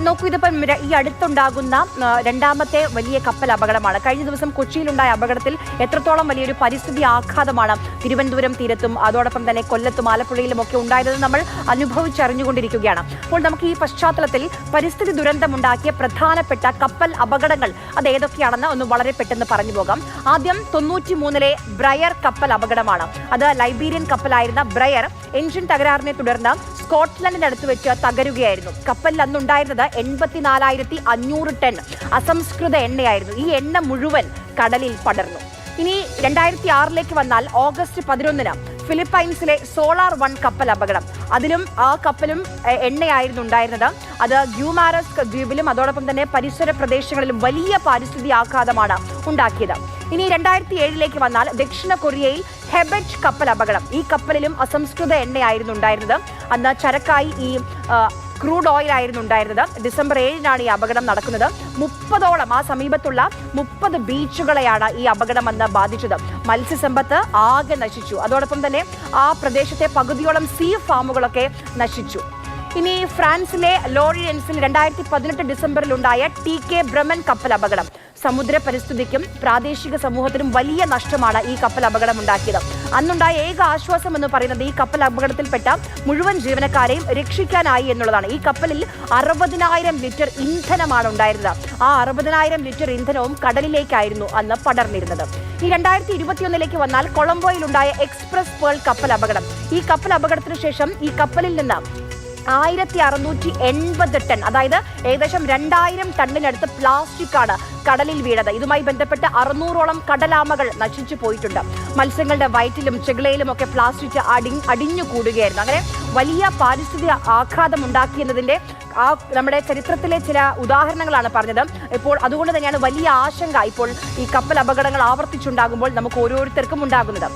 നോക്കൂ, ഇതിപ്പം ഈ അടുത്തുണ്ടാകുന്ന രണ്ടാമത്തെ വലിയ കപ്പൽ അപകടമാണ്. കഴിഞ്ഞ ദിവസം കൊച്ചിയിലുണ്ടായ അപകടത്തിൽ എത്രത്തോളം വലിയൊരു പരിസ്ഥിതി ആഘാതമാണ് തിരുവനന്തപുരം തീരത്തും അതോടൊപ്പം തന്നെ കൊല്ലത്തും ആലപ്പുഴയിലും ഒക്കെ ഉണ്ടായതെന്ന് നമ്മൾ അനുഭവിച്ചറിഞ്ഞുകൊണ്ടിരിക്കുകയാണ്. അപ്പോൾ നമുക്ക് ഈ പശ്ചാത്തലത്തിൽ പരിസ്ഥിതി ദുരന്തമുണ്ടാക്കിയ പ്രധാനപ്പെട്ട കപ്പൽ അപകടങ്ങൾ അത് ഏതൊക്കെയാണെന്ന് ഒന്ന് വളരെ പെട്ടെന്ന് പറഞ്ഞു പോകാം. ആദ്യം 93-ലെ ബ്രയർ കപ്പൽ അപകടമാണ്. അത് ലൈബീരിയൻ കപ്പലായിരുന്ന ബ്രയർ എഞ്ചിൻ തകരാറിനെ തുടർന്ന് സ്കോട്ട്ലൻഡിനടുത്ത് വെച്ച് തകരുകയായിരുന്നു. കപ്പലിൽ അന്നുണ്ടായിരുന്നത് 84,500 ടൺ അസംസ്കൃത എണ്ണയായിരുന്നു. ഈ എണ്ണ മുഴുവൻ കടലിൽ പടർന്നു. ഇനി 2006 വന്നാൽ ഓഗസ്റ്റ് 11 ഫിലിപ്പൈൻസിലെ സോളാർ 1 കപ്പൽ അപകടം. അതിലും ആ കപ്പലും എണ്ണയായിരുന്നു ഉണ്ടായിരുന്നത്. അത് ഗ്യൂമാരസ് ദ്വീപിലും അതോടൊപ്പം തന്നെ പരിസര പ്രദേശങ്ങളിലും വലിയ പാരിസ്ഥിതിക ആഘാതമാണ് ഉണ്ടാക്കിയത്. ഇനി 2007 വന്നാൽ ദക്ഷിണ കൊറിയയിൽ ഹെബെറ്റ് കപ്പൽ അപകടം. ഈ കപ്പലിലും അസംസ്കൃത എണ്ണയായിരുന്നു ഉണ്ടായിരുന്നത്. അന്ന് ചരക്കായി ഈ ക്രൂഡ് ഓയിൽ ആയിരുന്നു ഉണ്ടായിരുന്നത്. ഡിസംബർ 7 ഈ അപകടം നടക്കുന്നത്. 30ഓളം ആ സമീപത്തുള്ള 30 ബീച്ചുകളെയാണ് ഈ അപകടം അന്ന് ബാധിച്ചത്. മത്സ്യസമ്പത്ത് ആകെ നശിച്ചു. അതോടൊപ്പം തന്നെ ആ പ്രദേശത്തെ പകുതിയോളം സീ ഫാമുകളൊക്കെ നശിച്ചു. ഇനി ഫ്രാൻസിലെ ലോറിയൻസിൽ 2018 ഡിസംബറിലുണ്ടായ TK ബ്രമൻ കപ്പൽ അപകടം. സമുദ്ര പരിസ്ഥിതിക്കും പ്രാദേശിക സമൂഹത്തിനും വലിയ നഷ്ടമാണ് ഈ കപ്പൽ അപകടം ഉണ്ടാക്കിയത്. അന്നുണ്ടായ ഏക ആശ്വാസം എന്ന് പറയുന്നത് ഈ കപ്പൽ അപകടത്തിൽപ്പെട്ട മുഴുവൻ ജീവനക്കാരെയും രക്ഷിക്കാനായി എന്നുള്ളതാണ്. ഈ കപ്പലിൽ 60,000 ലിറ്റർ ഇന്ധനമാണ് ഉണ്ടായിരുന്നത്. ആ 60,000 ലിറ്റർ ഇന്ധനവും കടലിലേക്കായിരുന്നു അന്ന് പടർന്നിരുന്നത്. ഈ 2021 വന്നാൽ കൊളംബോയിലുണ്ടായ എക്സ്പ്രസ് പേൾ കപ്പൽ അപകടം. ഈ കപ്പൽ അപകടത്തിന് ശേഷം ഈ കപ്പലിൽ നിന്ന് 1680 ടൺ, അതായത് ഏകദേശം 2000 ടണ്ണിനടുത്ത് പ്ലാസ്റ്റിക് ആണ് കടലിൽ വീണത്. ഇതുമായി ബന്ധപ്പെട്ട് 600ഓളം കടലാമകൾ നശിച്ചു പോയിട്ടുണ്ട്. മത്സ്യങ്ങളുടെ വയറ്റിലും ചെകിളയിലും ഒക്കെ പ്ലാസ്റ്റിക് അടിഞ്ഞു കൂടുകയായിരുന്നു. അങ്ങനെ വലിയ പാരിസ്ഥിതിക ആഘാതം ഉണ്ടാക്കിയെന്നതിന്റെ നമ്മുടെ ചരിത്രത്തിലെ ചില ഉദാഹരണങ്ങളാണ് പറഞ്ഞത്. ഇപ്പോൾ അതുകൊണ്ട് തന്നെയാണ് വലിയ ആശങ്ക ഇപ്പോൾ ഈ കപ്പൽ അപകടങ്ങൾ ആവർത്തിച്ചുണ്ടാകുമ്പോൾ നമുക്ക് ഓരോരുത്തർക്കും ഉണ്ടാകുന്നത്.